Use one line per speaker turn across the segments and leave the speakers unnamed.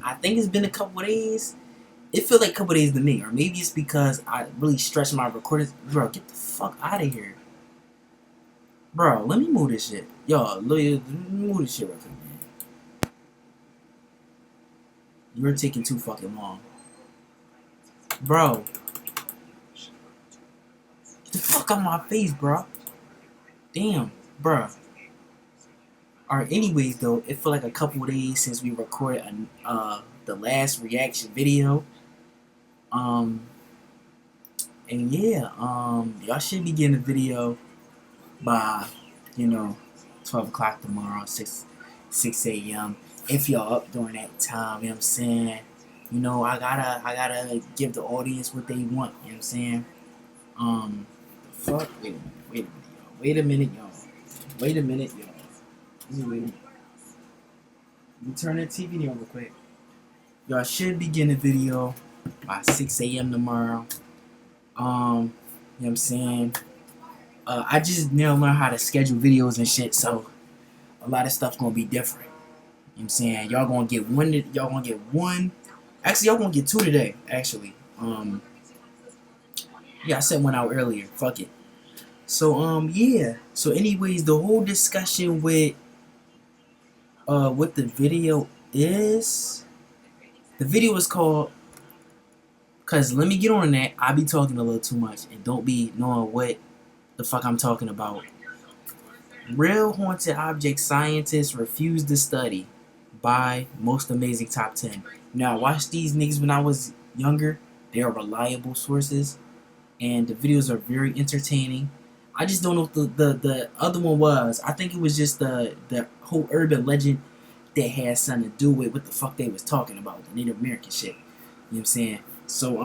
I think it's been a couple of days. It feels like a couple of days to me, or maybe it's because I really stretched my recording. Bro, get the fuck out of here, bro. Let me move this shit, yo. Let me move this shit real quick, man. You're taking too fucking long, bro. Get the fuck out of my face, bro. Damn, bro. Alright, anyways, though, it feel like a couple of days since we recorded the last reaction video. Um, and yeah, y'all should be getting a video by, you know, 12 o'clock tomorrow, 6 a.m. If y'all up during that time, you know what I'm saying? You know, I gotta give the audience what they want, you know what I'm saying? Fuck, wait a minute, y'all. Wait a minute, y'all. Let me turn that TV on real quick. Y'all should be getting a video by 6 a.m. tomorrow. You know what I'm saying? I just now learned how to schedule videos and shit, so a lot of stuff's gonna be different. You know what I'm saying? Y'all gonna get one. Actually, y'all gonna get two today, actually. Yeah, I sent one out earlier. Fuck it. So, yeah. So anyways, the whole discussion with what the video is. The video is called, cause let me get on that. I be talking a little too much and don't be knowing what the fuck I'm talking about. Real haunted object scientists refuse to study by most amazing top 10. Now I watched these niggas when I was younger. They are reliable sources and the videos are very entertaining. I just don't know what the other one was. I think it was just the whole urban legend that had something to do with what the fuck they was talking about, the Native American shit. You know what I'm saying? So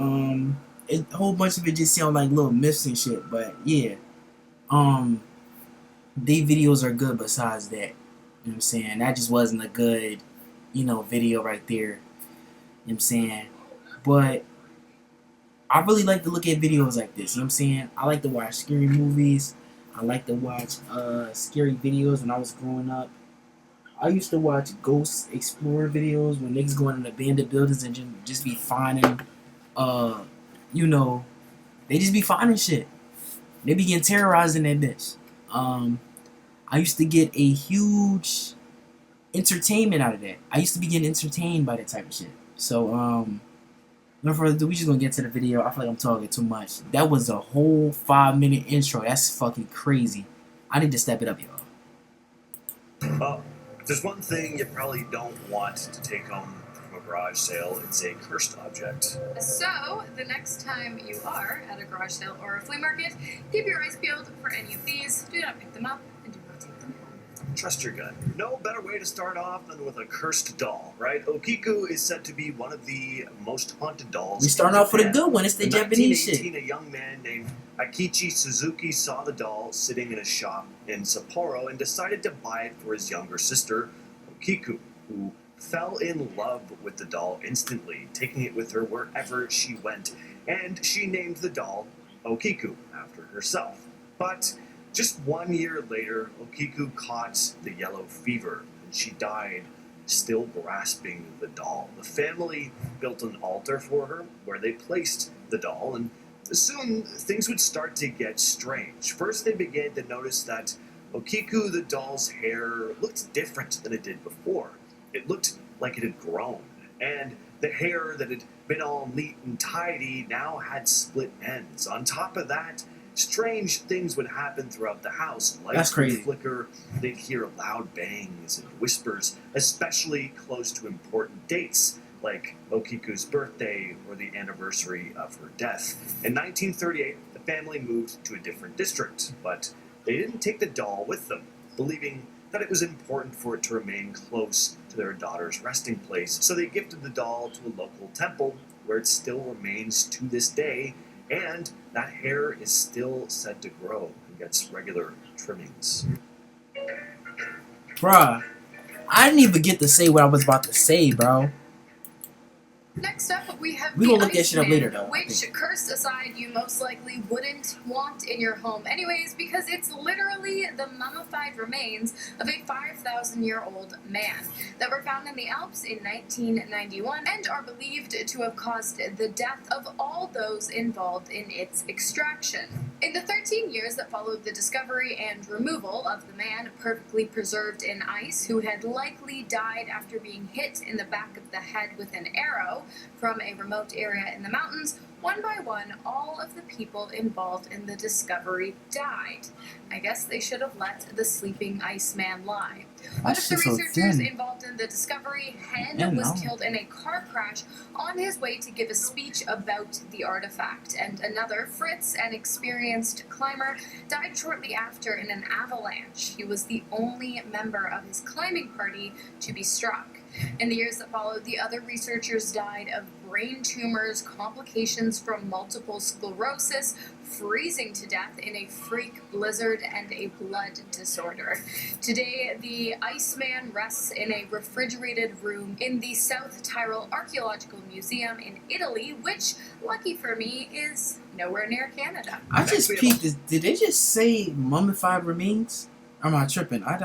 a whole bunch of it just sound like little myths and shit. But yeah, they videos are good. Besides that, you know what I'm saying? That just wasn't a good, video right there. You know what I'm saying? But I really like to look at videos like this. You know what I'm saying? I like to watch scary movies. I like to watch scary videos when I was growing up. I used to watch Ghost Explorer videos when niggas going in abandoned buildings and just be finding, uh, you know, they just be finding shit. They be getting terrorized in that bitch. I used to get a huge entertainment out of that. I used to be getting entertained by that type of shit. So, no further ado, we just gonna get to the video. I feel like I'm talking too much. That was a whole 5-minute intro. That's fucking crazy. I need to step it up, y'all.
Well, if there's one thing you probably don't want to take home from a garage sale, it's a cursed object.
So, the next time you are at a garage sale or a flea market, keep your eyes peeled for any of these. Do not pick them up and do not take them home.
Trust your gut. No better way to start off than with a cursed doll, right? Okiku is said to be one of the most haunted dolls.
We starting off with a good one. It's the Japanese shit.
In 1918, a young man named Akichi Suzuki saw the doll sitting in a shop in Sapporo and decided to buy it for his younger sister, Okiku, who fell in love with the doll instantly, taking it with her wherever she went, and she named the doll Okiku after herself. But just 1 year later, Okiku caught the yellow fever, and she died still grasping the doll. The family built an altar for her where they placed the doll, and soon things would start to get strange. First, they began to notice that Okiku, the doll's hair, looked different than it did before. It looked like it had grown, and the hair that had been all neat and tidy now had split ends. On top of that, strange things would happen throughout the house. Lights would flicker, they'd hear loud bangs and whispers, especially close to important dates, like Okiku's birthday or the anniversary of her death. In 1938, the family moved to a different district, but they didn't take the doll with them, believing that it was important for it to remain close to their daughter's resting place, so they gifted the doll to a local temple, where it still remains to this day, and that hair is still said to grow and gets regular trimmings.
Bruh, I didn't even get to say what I was about to say, bro.
Next up, we have
We
the
gonna look that shit up
Iceman,
later, though, I
which,
think.
cursed aside, you most likely wouldn't want in your home anyways, because it's literally the mummified remains of a 5,000-year-old man that were found in the Alps in 1991 and are believed to have caused the death of all those involved in its extraction. In the 13 years that followed the discovery and removal of the man perfectly preserved in ice, who had likely died after being hit in the back of the head with an arrow from a remote area in the mountains, one by one, all of the people involved in the discovery died. I guess they should have let the sleeping Iceman lie. One of the researchers involved in the discovery, Hen, was killed in a car crash on his way to give a speech about the artifact, and another, Fritz, an experienced climber, died shortly after in an avalanche. He was the only member of his climbing party to be struck. In the years that followed, the other researchers died of brain tumors, complications from multiple sclerosis, freezing to death in a freak blizzard, and a blood disorder. Today, the Iceman rests in a refrigerated room in the South Tyrol Archaeological Museum in Italy, which, lucky for me, is nowhere near Canada.
I just peeped this. Did they just say mummified remains? Or am I tripping? I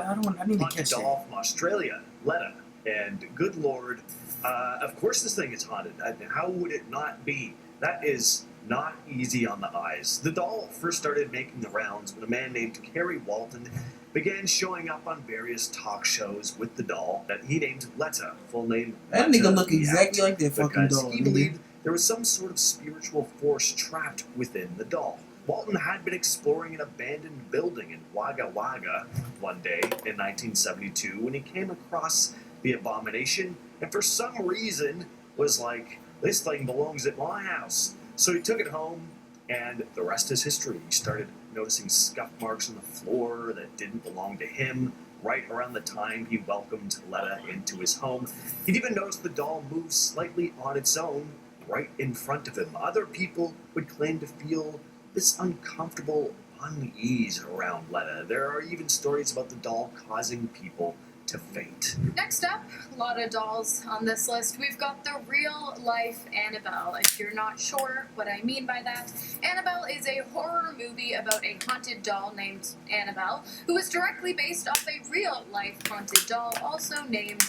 need to catch
doll
that.
from Australia, Letta. And good lord, of course this thing is haunted. How would it not be? That is not easy on the eyes. The doll first started making the rounds when a man named Kerry Walton began showing up on various talk shows with the doll that he named Letta, full name
That
Letta
nigga look
the
exactly
Act,
like that fucking
because
doll.
he believed there was some sort of spiritual force trapped within the doll. Walton had been exploring an abandoned building in Wagga Wagga one day in 1972 when he came across the abomination, and for some reason was like, this thing belongs at my house. So he took it home, and the rest is history. He started noticing scuff marks on the floor that didn't belong to him right around the time he welcomed Letta into his home. He'd even noticed the doll move slightly on its own right in front of him. Other people would claim to feel this uncomfortable unease around Letta. There are even stories about the doll causing people to faint.
Next up, a lot of dolls on this list. We've got the real-life Annabelle. If you're not sure what I mean by that, Annabelle is a horror movie about a haunted doll named Annabelle, who is directly based off a real-life haunted doll also named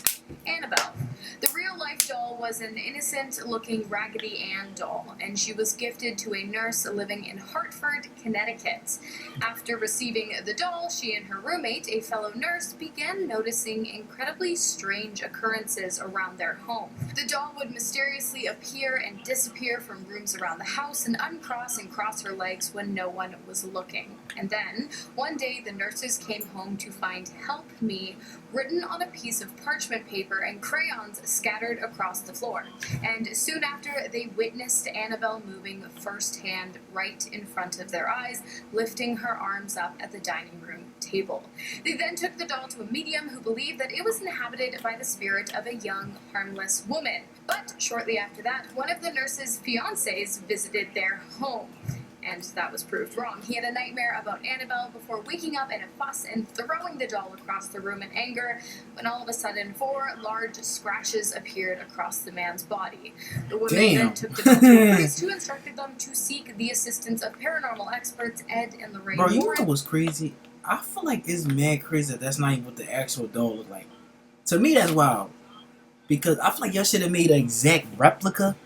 Annabelle. The real-life doll was an innocent-looking Raggedy Ann doll, and she was gifted to a nurse living in Hartford, Connecticut. After receiving the doll, she and her roommate, a fellow nurse, began noticing incredibly strange occurrences around their home. The doll would mysteriously appear and disappear from rooms around the house and uncross and cross her legs when no one was looking. And then, one day, the nurses came home to find "Help Me" written on a piece of parchment paper and crayons scattered across the floor. And soon after, they witnessed Annabelle moving firsthand right in front of their eyes, lifting her arms up at the dining room table. They then took the doll to a medium who believed that it was inhabited by the spirit of a young, harmless woman. But shortly after that, one of the nurse's fiancés visited their home. And that was proved wrong. He had a nightmare about Annabelle before waking up in a fuss and throwing the doll across the room in anger, when all of a sudden 4 large scratches appeared across the man's body. The woman then took the doll to a priest who instructed them to seek the assistance of paranormal experts Ed and Lorraine
Bro, you know
Warren.
what was crazy? I feel like it's mad crazy that that's not even what the actual doll looked like. To me, that's wild. Because I feel like y'all should have made an exact replica,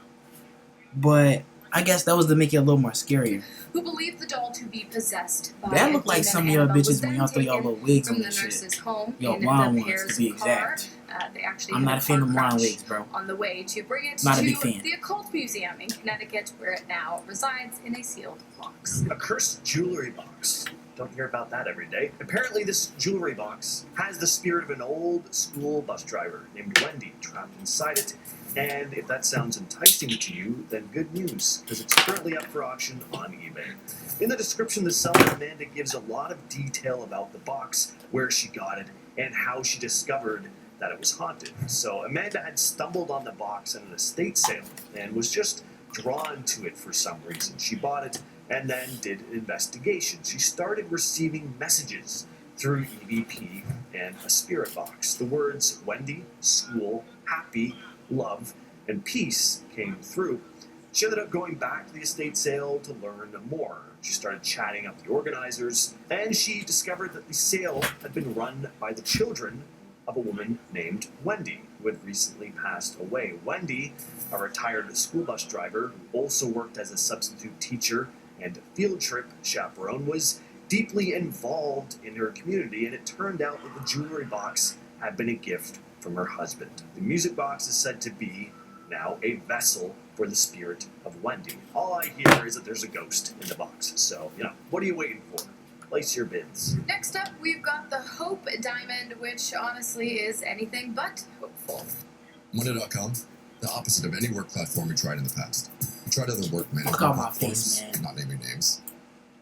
but I guess that was to make it a little more scarier.
Who believed the doll to be possessed by
That looked like some of y'all bitches when y'all throw y'all little wigs
from
on
the
and shit.
nurse's home
Y'all
in
blonde
the
ones,
pair's
to be
car.
exact.
They actually
I'm
had
not a fan
car
of blonde
crash
wigs, bro.
on the way to bring it
Not a
to
big fan.
the Occult Museum in Connecticut, where it now resides in a sealed box.
A cursed jewelry box. Don't hear about that every day. Apparently, this jewelry box has the spirit of an old school bus driver named Wendy trapped inside it. And if that sounds enticing to you, then good news, because it's currently up for auction on eBay. In the description, the seller, Amanda, gives a lot of detail about the box, where she got it, and how she discovered that it was haunted. So Amanda had stumbled on the box at an estate sale and was just drawn to it for some reason. She bought it and then did an investigation. She started receiving messages through EVP and a spirit box. The words Wendy, school, happy, love, and peace came through, she ended up going back to the estate sale to learn more. She started chatting up the organizers, and she discovered that the sale had been run by the children of a woman named Wendy, who had recently passed away. Wendy, a retired school bus driver who also worked as a substitute teacher and field trip chaperone, was deeply involved in her community, and it turned out that the jewelry box had been a gift from her husband. The music box is said to be now a vessel for the spirit of Wendy. All I hear is that there's a ghost in the box. So, what are you waiting for? Place your bids.
Next up, we've got the Hope Diamond, which honestly is anything but hopeful.
Monday.com, the opposite of any work platform we tried in the past. We tried other work management
Fuck out my
platforms,
face, man.
not naming names.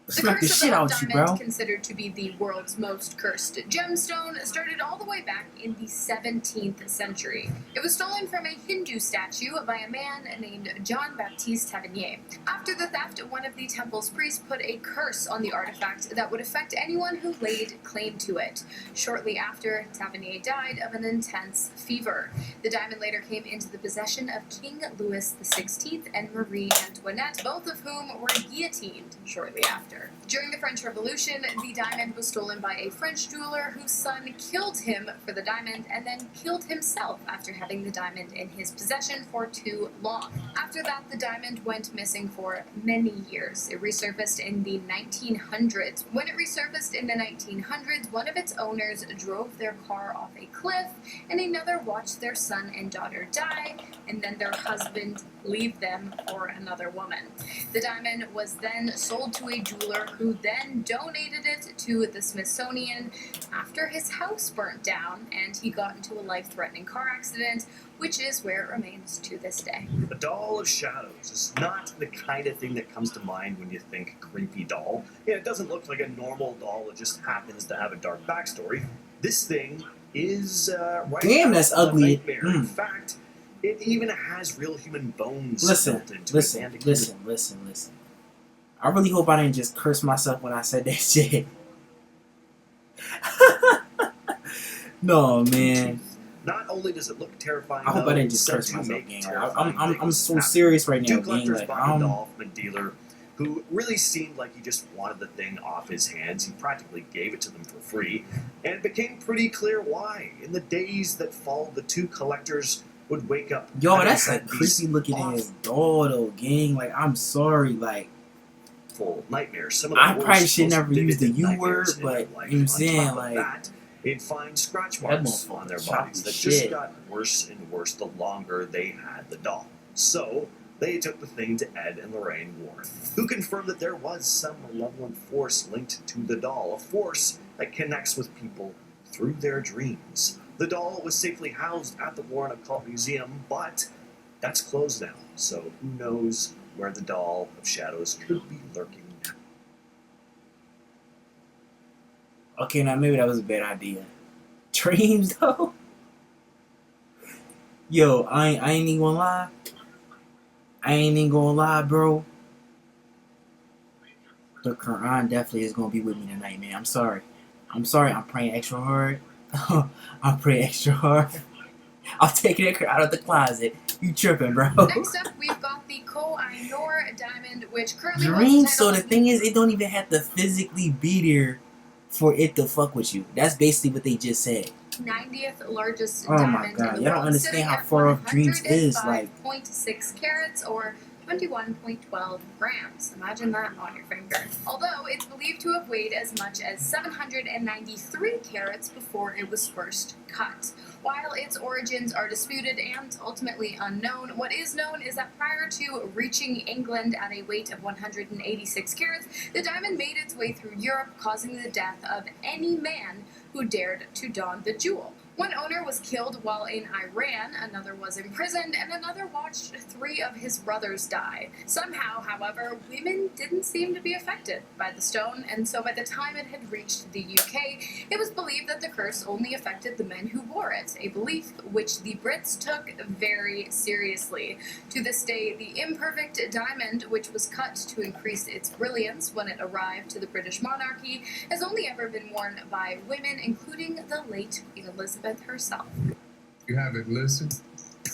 Smack the
curse
shit
of
out
the
you,
diamond,
bro.
considered to be the world's most cursed gemstone, started all the way back in the 17th century. It was stolen from a Hindu statue by a man named Jean-Baptiste Tavernier. After the theft, one of the temple's priests put a curse on the artifact that would affect anyone who laid claim to it. Shortly after, Tavernier died of an intense fever. The diamond later came into the possession of King Louis XVI and Marie Antoinette, both of whom were guillotined shortly after. During the French Revolution, the diamond was stolen by a French jeweler whose son killed him for the diamond and then killed himself after having the diamond in his possession for too long. After that, the diamond went missing for many years. It resurfaced in the 1900s. When it resurfaced in the 1900s, one of its owners drove their car off a cliff, and another watched their son and daughter die, and then their husband leave them for another woman. The diamond was then sold to a jeweler who then donated it to the Smithsonian after his house burnt down and he got into a life-threatening car accident, which is where it remains to this day.
The Doll of Shadows is not the kind of thing that comes to mind when you think creepy doll. It doesn't look like a normal doll that just happens to have a dark backstory. This thing is right.
Damn, that's
out of a
ugly.
nightmare. In fact, it even has real human bones
Listen,
built into it.
listen. I really hope I didn't just curse myself when I said that shit. No, man.
Not only does it look terrifying,
I hope I didn't just
it's
curse
said to
myself,
make
gang.
terrifying
I'm
things
so
happen.
serious right now,
Two
gang.
collectors
Like,
bought the doll from a dealer who really seemed like he just wanted the thing off his hands. He practically gave it to them for free, and it became pretty clear why. In the days that followed, the two collectors would wake up.
yo,
having
that's a
had these
creepy looking ass doll, though, gang. Like, I'm sorry, like.
awful nightmares. Some of the
I
worst,
probably should
most
never use the
vivid
U
nightmares
word,
in
but
their
you know
life.
what I'm
On
saying,
top of
like.
that, they'd find scratch
That
marks
motherfucker
on their
choppy
bodies that
shit.
just got worse and worse the longer they had the doll. So they took the thing to Ed and Lorraine Warren, who confirmed that there was some malevolent force linked to the doll, a force that connects with people through their dreams. The doll was safely housed at the Warren Occult Museum, but that's closed now, so who knows where the Doll of Shadows could be lurking now.
Okay, now maybe that was a bad idea. Dreams, though? Yo, I ain't even gonna lie. I ain't even gonna lie, bro. The Quran definitely is gonna be with me tonight, man. I'm sorry. I'm praying extra hard. I'm praying extra hard. I'm taking it out of the closet. You tripping, bro.
Next up, we've got the Koh-i-Noor diamond, which currently holds
Dreams,
the
so
title
the
of
thing is, it don't even have to physically be there for it to fuck with you. That's basically what they just said.
90th largest
Oh my
diamond
God,
in the
y'all don't
world,
understand
sitting
how
at
far off Dreams is, like-
105.6 carats or 21.12 grams. Imagine that on your finger. Although it's believed to have weighed as much as 793 carats before it was first cut. While its origins are disputed and ultimately unknown, what is known is that prior to reaching England at a weight of 186 carats, the diamond made its way through Europe, causing the death of any man who dared to don the jewel. One owner was killed while in Iran, another was imprisoned, and another watched 3 of his brothers die. Somehow, however, women didn't seem to be affected by the stone, and so by the time it had reached the UK, it was believed that the curse only affected the men who wore it, a belief which the Brits took very seriously. To this day, the imperfect diamond, which was cut to increase its brilliance when it arrived to the British monarchy, has only ever been worn by women, including the late Queen Elizabeth herself.
You have it, listen.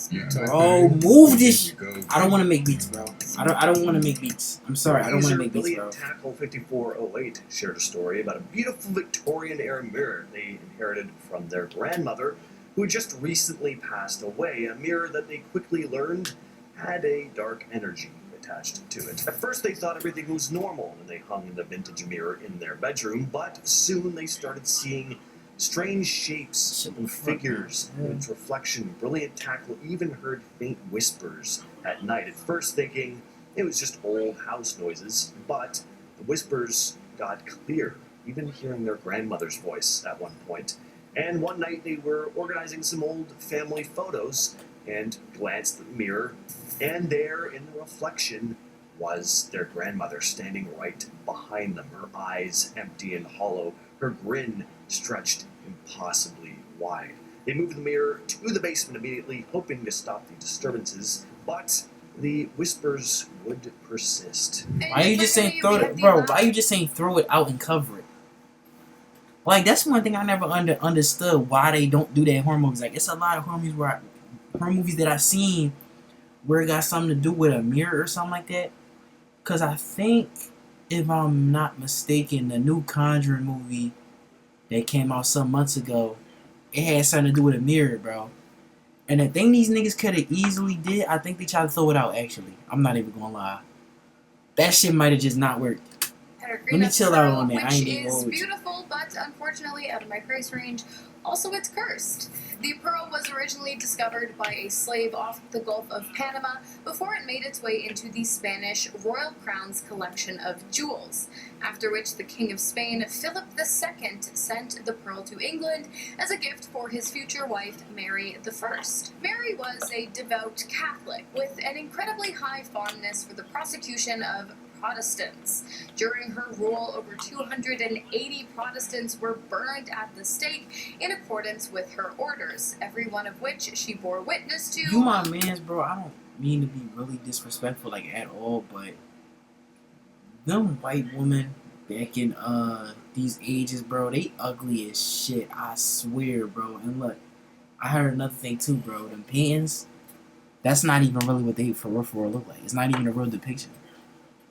Bro, move this. I don't want to make beats, bro. I don't want to make beats. I'm sorry, I don't want to make beats, bro.
Brilliant Tackle 5408 shared a story about a beautiful Victorian-era mirror they inherited from their grandmother, who had just recently passed away. A mirror that they quickly learned had a dark energy attached to it. At first, they thought everything was normal when they hung the vintage mirror in their bedroom, but soon they started seeing strange shapes and figures in its reflection. Brilliant Tackle even heard faint whispers at night, at first thinking it was just old house noises, but the whispers got clearer, even hearing their grandmother's voice at one point. And one night they were organizing some old family photos and glanced at the mirror, and there in the reflection was their grandmother standing right behind them, her eyes empty and hollow, her grin stretched impossibly wide. They moved the mirror to the basement immediately, hoping to stop the disturbances, but the whispers would persist.
Why are you just saying throw it, bro? Why are you just saying throw it out and cover it? Like, that's one thing I never understood why they don't do that in horror movies. Like, it's a lot of horror movies that I've seen where it got something to do with a mirror or something like that. Cause I think, if I'm not mistaken, the new Conjuring movie that came out some months ago, it had something to do with a mirror, bro. And the thing these niggas could have easily did, I think they tried to throw it out, actually. I'm not even gonna lie. That shit might have just not worked. Let me chill out on that. I ain't even
Which is beautiful, but unfortunately out of my price range. Also, it's cursed. The pearl was originally discovered by a slave off the Gulf of Panama before it made its way into the Spanish Royal Crown's collection of jewels, after which the King of Spain, Philip II, sent the pearl to England as a gift for his future wife, Mary I. Mary was a devout Catholic with an incredibly high fondness for the prosecution of Protestants. During her rule, over 280 Protestants were burned at the stake in accordance with her orders, every one of which she bore witness to.
You my mans, bro. I don't mean to be really disrespectful, like, at all, but them white women back in these ages, bro, they ugly as shit. I swear, bro. And look, I heard another thing too, bro. Them paintings, that's not even really what they for real look like. It's not even a real depiction.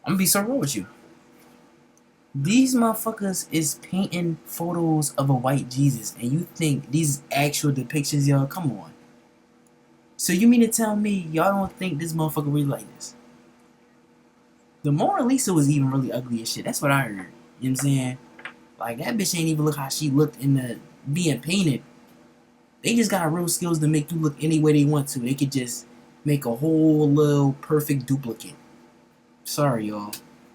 I'm gonna be so real with you. These motherfuckers is painting photos of a white Jesus, and you think these actual depictions, y'all? Come on. So you mean to tell me y'all don't think this motherfucker really like this? The Mona Lisa was even really ugly as shit. That's what I heard. You know what I'm saying? Like, that bitch ain't even look how she looked in the being painted. They just got real skills to make you look any way they want to. They could just make a whole little perfect duplicate. Sorry, y'all.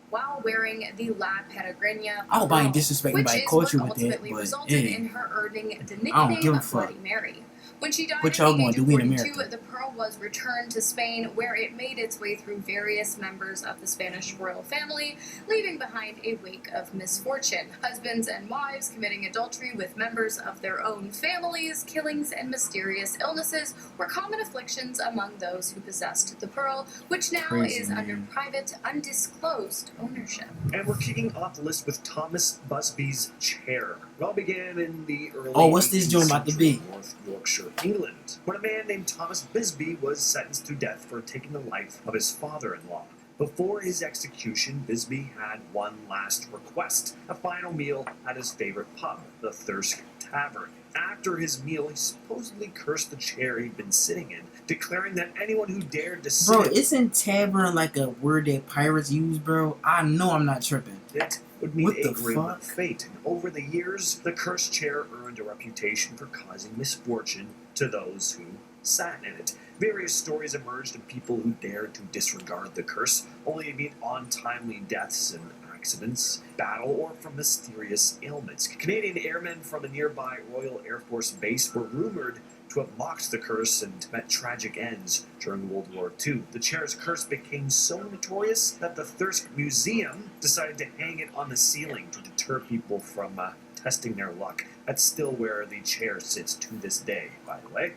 While wearing the La Peregrina,
I hope I ain't disrespecting my culture with that,
ultimately
but
resulted
hey,
in her earning the
I don't
nickname
give a
of
fuck.
Bloody Mary. When she died
What
at
y'all
the
gonna
age
do
of
in
42,
America?
the pearl was returned to Spain, where it made its way through various members of the Spanish royal family, leaving behind a wake of misfortune. Husbands and wives committing adultery with members of their own families, killings, and mysterious illnesses were common afflictions among those who possessed the pearl, which now
Crazy,
is
man.
under private, undisclosed ownership.
And we're kicking off the list with Thomas Busby's chair. It all began in the early
Oh, what's this
18th
joint about to
century
be?
in North Yorkshire, England, when a man named Thomas Busby was sentenced to death for taking the life of his father-in-law. Before his execution, Busby had one last request, a final meal at his favorite pub, the Thirsk Tavern. After his meal, he supposedly cursed the chair he'd been sitting in, declaring that anyone who dared to sit
Bro, isn't tavern like a word that pirates use, bro? I know I'm not tripping.
it would mean
What
a
the
grim
fuck?
fate. And over the years, the cursed chair earned a reputation for causing misfortune to those who sat in it. Various stories emerged of people who dared to disregard the curse, only to meet untimely deaths and accidents, battle, or from mysterious ailments. Canadian airmen from a nearby Royal Air Force base were rumored to have mocked the curse and met tragic ends during World War II. The chair's curse became so notorious that the Thirsk Museum decided to hang it on the ceiling to deter people from testing their luck. That's still where the chair sits to this day, by the way.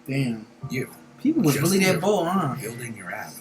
Damn.
You,
People was really that
you,
bold, huh?
building your app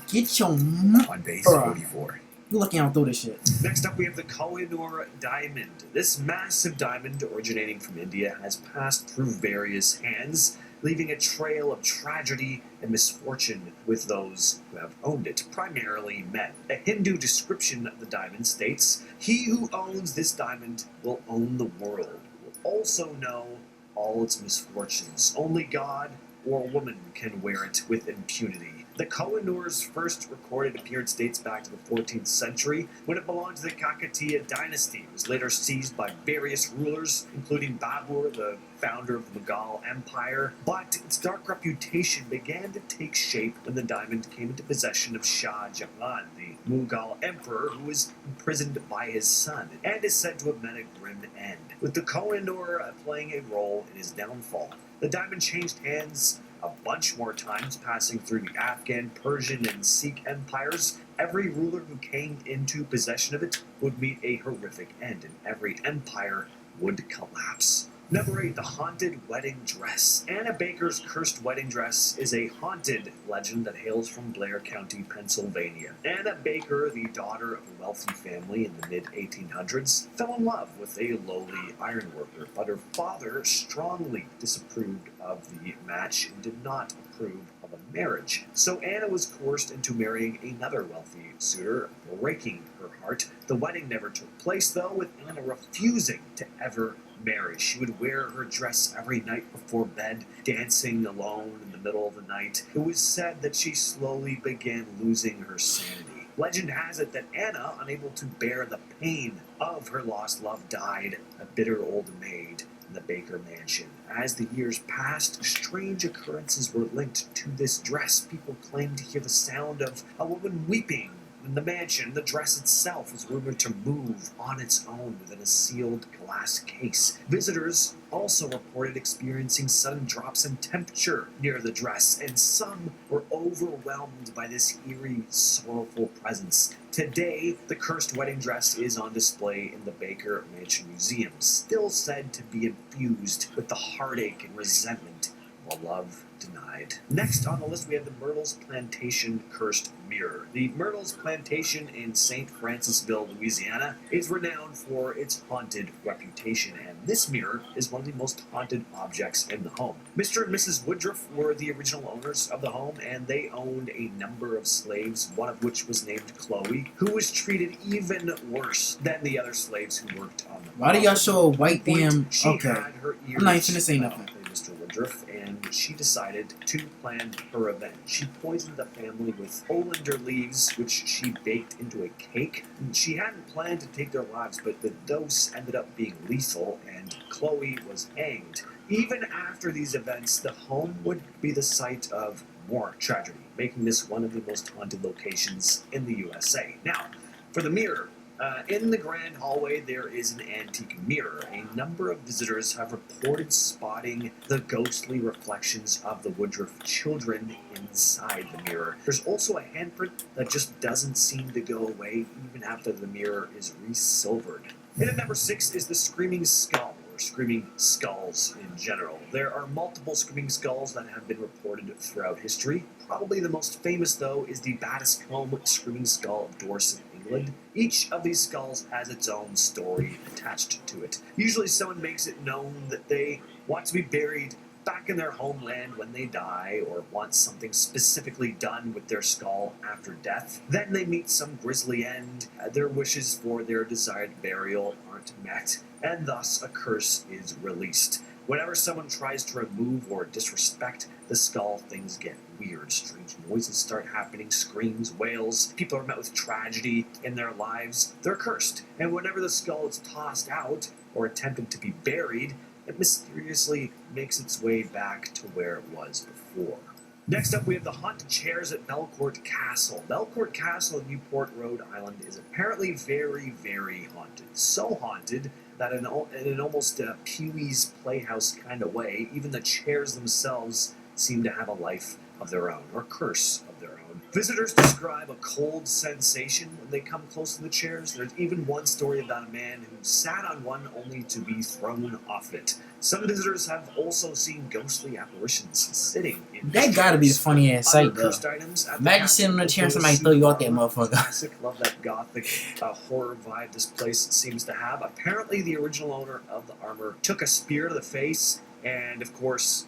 Get your
on base
Bruh.
44.
You lucky I don't throw this shit.
Next up, we have the Kohinoor Diamond. This massive diamond, originating from India, has passed through various hands. leaving a trail of tragedy and misfortune with those who have owned it, primarily men. A Hindu description of the diamond states, "He who owns this diamond will own the world, will also know all its misfortunes. Only God or woman can wear it with impunity." The Kohinoor's first recorded appearance dates back to the 14th century, when it belonged to the Kakatiya dynasty. It was later seized by various rulers, including Babur, the founder of the Mughal Empire, but its dark reputation began to take shape when the diamond came into possession of Shah Jahan, the Mughal emperor, who was imprisoned by his son, and is said to have met a grim end, with the Kohinoor playing a role in his downfall. The diamond changed hands a bunch more times, passing through the Afghan, Persian, and Sikh empires. Every ruler who came into possession of it would meet a horrific end, and every empire would collapse. Number 8, the haunted wedding dress. Anna Baker's cursed wedding dress is a haunted legend that hails from Blair County, Pennsylvania. Anna Baker, the daughter of a wealthy family in the mid-1800s, fell in love with a lowly ironworker, but her father strongly disapproved of the match and did not approve of a marriage. So Anna was coerced into marrying another wealthy suitor, breaking her heart. The wedding never took place, though, with Anna refusing to ever marry. She would wear her dress every night before bed, dancing alone in the middle of the night. It was said that she slowly began losing her sanity. Legend has it that Anna, unable to bear the pain of her lost love, died a bitter old maid in the Baker mansion. As the years passed, strange occurrences were linked to this dress. People claimed to hear the sound of a woman weeping in the mansion. The dress itself was rumored to move on its own within a sealed glass case. Visitors also reported experiencing sudden drops in temperature near the dress, and some were overwhelmed by this eerie, sorrowful presence. Today, the cursed wedding dress is on display in the Baker Mansion Museum, still said to be infused with the heartache and resentment of a love denied. Next on the list, we have the Myrtles Plantation Cursed Mirror. The Myrtles Plantation in St. Francisville, Louisiana, is renowned for its haunted reputation, and this mirror is one of the most haunted objects in the home. Mr. and Mrs. Woodruff were the original owners of the home, and they owned a number of slaves, one of which was named Chloe, who was treated even worse than the other slaves who worked on the
Why do y'all show a white
Point,
damn?
she
Okay,
had her ears
I'm not even gonna say nothing.
by Mr. Woodruff, and she decided to plan her revenge. She poisoned the family with oleander leaves, which she baked into a cake. She hadn't planned to take their lives, but the dose ended up being lethal, and Chloe was hanged. Even after these events, the home would be the site of more tragedy, making this one of the most haunted locations in the USA. Now, for the mirror. In the grand hallway, there is an antique mirror. A number of visitors have reported spotting the ghostly reflections of the Woodruff children inside the mirror. There's also a handprint that just doesn't seem to go away even after the mirror is re-silvered. And at number 6 is the Screaming Skull, or Screaming Skulls in general. There are multiple Screaming Skulls that have been reported throughout history. Probably the most famous, though, is the Battiscombe Screaming Skull of Dorset, England. Each of these skulls has its own story attached to it. Usually someone makes it known that they want to be buried back in their homeland when they die, or want something specifically done with their skull after death. Then they meet some grisly end, their wishes for their desired burial aren't met, and thus a curse is released. Whenever someone tries to remove or disrespect the skull, things get weird. Strange noises start happening, screams, wails. People are met with tragedy in their lives. They're cursed. And whenever the skull is tossed out or attempted to be buried, it mysteriously makes its way back to where it was before. Next up, we have the haunted chairs at Belcourt Castle. Belcourt Castle in Newport, Rhode Island is apparently very, very haunted. So haunted that in an almost Pee-wee's Playhouse kind of way, even the chairs themselves seem to have a life of their own, or curse of their own. Visitors describe a cold sensation when they come close to the chairs. There's even one story about a man who sat on one only to be thrown off it. Some visitors have also seen ghostly apparitions sitting in
That gotta be the funny ass sight,
other
though.
cursed items at the
Imagine
castle
sitting on a chair and
include
somebody throw you out that
super
motherfucker.
classic, love that gothic horror vibe this place seems to have. Apparently, the original owner of the armor took a spear to the face, and of course,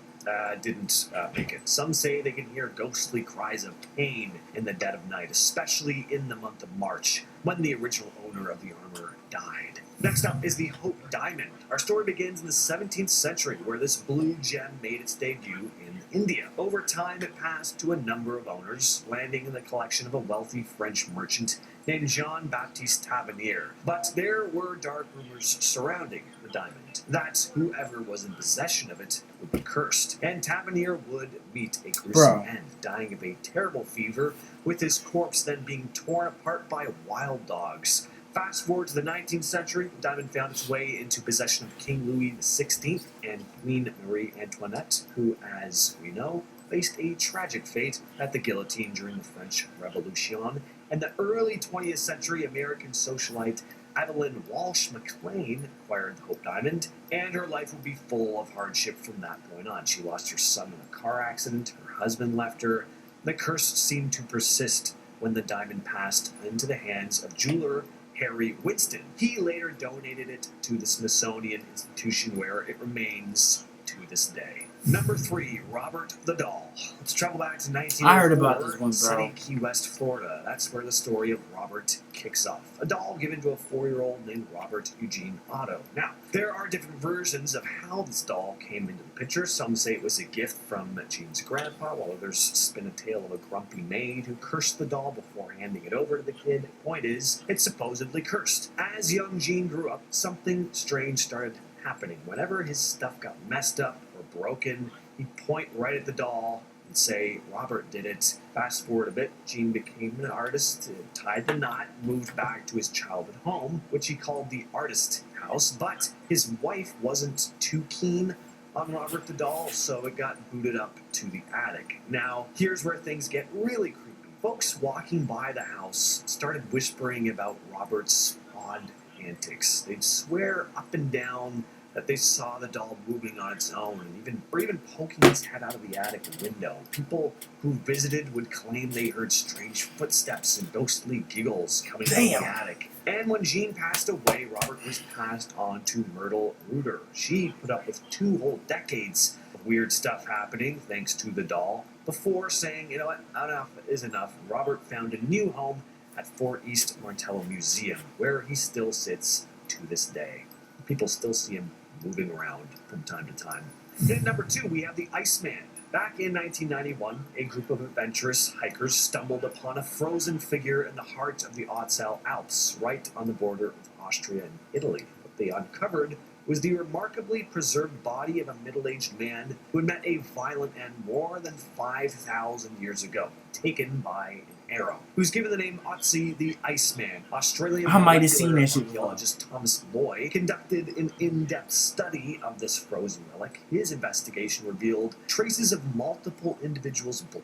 didn't make it. Some say they can hear ghostly cries of pain in the dead of night, especially in the month of March, when the original owner of the armor died. Next up is the Hope Diamond. Our story begins in the 17th century, where this blue gem made its debut in India. Over time, it passed to a number of owners, landing in the collection of a wealthy French merchant named Jean-Baptiste Tavernier. But there were dark rumors surrounding the diamond, that whoever was in possession of it would be cursed, and Tavernier would meet a gruesome end, dying of a terrible fever, with his corpse then being torn apart by wild dogs. Fast forward to the 19th century, the diamond found its way into possession of King Louis XVI and Queen Marie Antoinette, who, as we know, faced a tragic fate at the guillotine during the French Revolution. And the early 20th century, American socialite Evelyn Walsh McLean acquired the Hope Diamond, and her life would be full of hardship from that point on. She lost her son in a car accident, her husband left her. The curse seemed to persist when the diamond passed into the hands of jeweler Harry Winston. He later donated it to the Smithsonian Institution, where it remains to this day. Number 3, Robert the Doll. Let's travel back to 1904.
I heard about this one, bro.
Sunny Key West, Florida. That's where the story of Robert kicks off. A doll given to a 4-year-old named Robert Eugene Otto. Now, there are different versions of how this doll came into the picture. Some say it was a gift from Gene's grandpa, while others spin a tale of a grumpy maid who cursed the doll before handing it over to the kid. Point is, it's supposedly cursed. As young Gene grew up, something strange started happening. Whenever his stuff got messed up or broken, he'd point right at the doll and say, Robert did it. Fast forward a bit, Gene became an artist, tied the knot, moved back to his childhood home, which he called the Artist House, but his wife wasn't too keen on Robert the Doll, so it got booted up to the attic. Now, here's where things get really creepy. Folks walking by the house started whispering about Robert's odd antics. They'd swear up and down that they saw the doll moving on its own, and even poking its head out of the attic window. People who visited would claim they heard strange footsteps and ghostly giggles coming out of the attic. And when Gene passed away, Robert was passed on to Myrtle Reuter. She put up with 2 whole decades of weird stuff happening thanks to the doll, before saying, you know what, enough is enough. Robert found a new home at Fort East Martello Museum, where he still sits to this day. People still see him moving around from time to time. Then number 2, we have the Iceman. Back in 1991, a group of adventurous hikers stumbled upon a frozen figure in the heart of the Ötztal Alps, right on the border of Austria and Italy. What they uncovered was the remarkably preserved body of a middle-aged man who had met a violent end more than 5,000 years ago, taken by an arrow, who's given the name Ötzi the Iceman. Australian
I might have seen that shit before.
archaeologist Thomas Loy conducted an in-depth study of this frozen relic. His investigation revealed traces of multiple individuals' blood.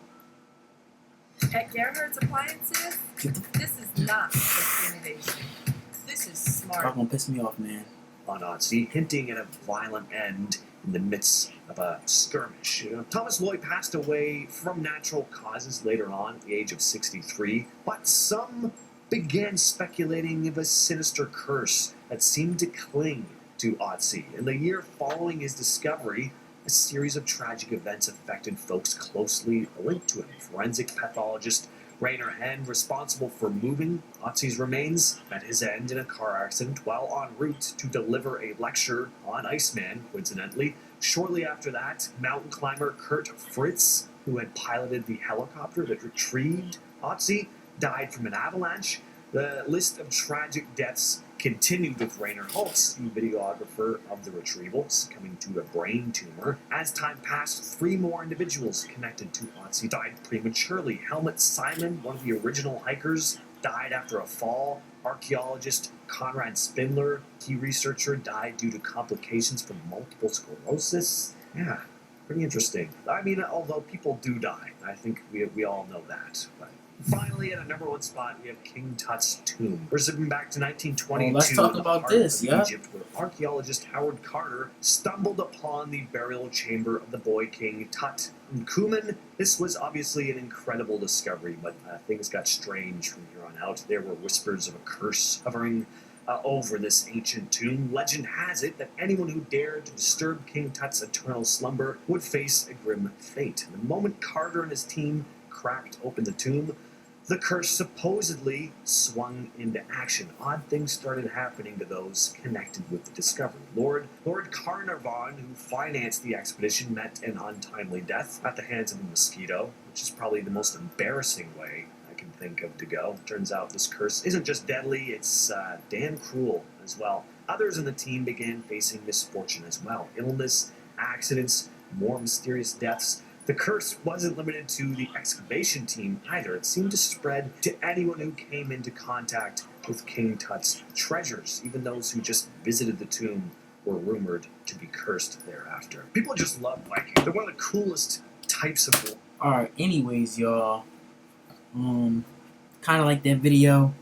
At Gerhard's Appliances, this is not just innovation. This is smart.
That's gonna piss me off, man.
On Ötzi, hinting at a violent end in the midst of a skirmish. Thomas Loy passed away from natural causes later on at the age of 63, but some began speculating of a sinister curse that seemed to cling to Ötzi. In the year following his discovery, a series of tragic events affected folks closely linked to him. Forensic pathologist Rainer Henn, responsible for moving Ötzi's remains, met his end in a car accident while en route to deliver a lecture on Iceman, coincidentally. Shortly after that, mountain climber Kurt Fritz, who had piloted the helicopter that retrieved Ötzi, died from an avalanche. The list of tragic deaths continued with Rainer Holtz, the videographer of the retrieval, succumbing to a brain tumor. As time passed, 3 more individuals connected to Ötzi died prematurely. Helmut Simon, one of the original hikers, died after a fall. Archaeologist Konrad Spindler, key researcher, died due to complications from multiple sclerosis. Yeah, pretty interesting. I mean, although people do die, I think we all know that. But finally, at a number 1 spot, we have King Tut's tomb. We're zipping back to 1922.
Let's talk
in the
about
heart
this,
of
yeah?
Egypt, where archaeologist Howard Carter stumbled upon the burial chamber of the boy king Tut. In Kumen, this was obviously an incredible discovery, but things got strange from here on out. There were whispers of a curse hovering over this ancient tomb. Legend has it that anyone who dared to disturb King Tut's eternal slumber would face a grim fate. The moment Carter and his team cracked open the tomb, the curse supposedly swung into action. Odd things started happening to those connected with the discovery. Lord Carnarvon, who financed the expedition, met an untimely death at the hands of a mosquito, which is probably the most embarrassing way I can think of to go. Turns out this curse isn't just deadly, it's damn cruel as well. Others in the team began facing misfortune as well. Illness, accidents, more mysterious deaths. The curse wasn't limited to the excavation team either. It seemed to spread to anyone who came into contact with King Tut's treasures. Even those who just visited the tomb were rumored to be cursed thereafter. People just love Vikings. They're one of the coolest types of...
Alright, anyways, y'all. Kind of like that video.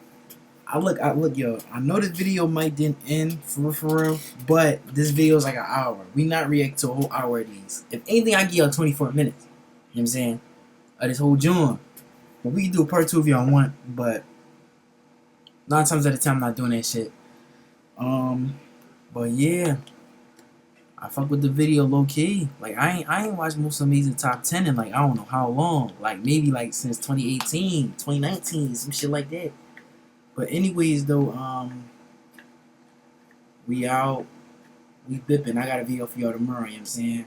I look, yo. I know this video might didn't end for real, but this video is like an hour. We not react to a whole hour of these. If anything, I give y'all 24 minutes. You know what I'm saying? Of this whole joint. But we can do a part 2 if y'all want. But 9 times out of 10, I'm not doing that shit. But yeah, I fuck with the video low key. Like I ain't watched Most Amazing Top 10 in like I don't know how long. Like maybe like since 2018, 2019, some shit like that. But anyways though, we out. We bipping. I got a video for y'all tomorrow, you know what I'm saying?